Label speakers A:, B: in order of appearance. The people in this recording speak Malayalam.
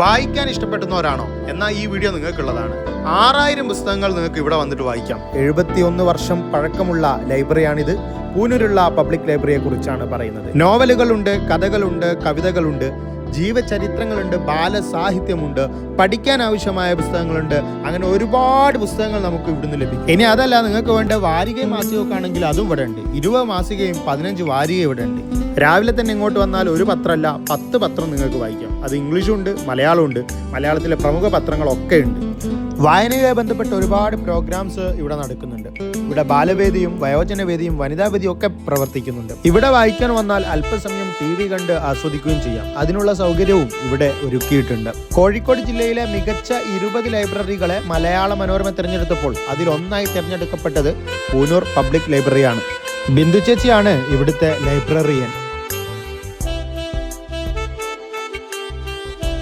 A: വായിക്കാൻ ഇഷ്ടപ്പെടുന്നവരാണോ? എന്നാൽ ഈ വീഡിയോ നിങ്ങൾക്കുള്ളതാണ്. 6000 പുസ്തകങ്ങൾ നിങ്ങൾക്ക് ഇവിടെ വന്നിട്ട് വായിക്കാം. 71 വർഷം പഴക്കമുള്ള ലൈബ്രറിയാണിത്. പൂനൂരുള്ള പബ്ലിക് ലൈബ്രറിയെ കുറിച്ചാണ് പറയുന്നത്. നോവലുകളുണ്ട്, കഥകളുണ്ട്, കവിതകളുണ്ട്, ജീവചരിത്രങ്ങളുണ്ട്, ബാലസാഹിത്യമുണ്ട്, പഠിക്കാൻ ആവശ്യമായ പുസ്തകങ്ങളുണ്ട്. അങ്ങനെ ഒരുപാട് പുസ്തകങ്ങൾ നമുക്ക് ഇവിടുന്ന് ലഭിക്കും. ഇനി അതല്ല, നിങ്ങൾക്ക് വേണ്ട വാരികയും മാസികയൊക്കെ ആണെങ്കിൽ അതും ഇവിടെ ഉണ്ട്. 20 മാസികയും 15 വാരികയും ഇവിടെ ഉണ്ട്. രാവിലെ തന്നെ ഇങ്ങോട്ട് വന്നാൽ ഒരു പത്രമല്ല 10 പത്രം നിങ്ങൾക്ക് വായിക്കാം. അത് ഇംഗ്ലീഷും ഉണ്ട്, മലയാളവും ഉണ്ട്. മലയാളത്തിലെ പ്രമുഖ പത്രങ്ങളൊക്കെ ഉണ്ട്. വായനയുമായി ബന്ധപ്പെട്ട ഒരുപാട് പ്രോഗ്രാംസ് ഇവിടെ നടക്കുന്നുണ്ട്. ഇവിടെ ബാലവേദിയും വയോജനവേദിയും വനിതാവേദിയും ഒക്കെ പ്രവർത്തിക്കുന്നുണ്ട്. ഇവിടെ വായിക്കാൻ വന്നാൽ അല്പസമയം TV കണ്ട് ആസ്വദിക്കുകയും ചെയ്യാം. അതിനുള്ള സൗകര്യവും ഇവിടെ ഒരുക്കിയിട്ടുണ്ട്. കോഴിക്കോട് ജില്ലയിലെ മികച്ച 20 ലൈബ്രറികളെ മലയാള മനോരമ തിരഞ്ഞെടുത്തപ്പോൾ അതിലൊന്നായി തിരഞ്ഞെടുക്കപ്പെട്ടത് പൂനൂർ പബ്ലിക് ലൈബ്രറിയാണ്. ബിന്ദു ചേച്ചിയാണ് ഇവിടുത്തെ ലൈബ്രറിയൻ.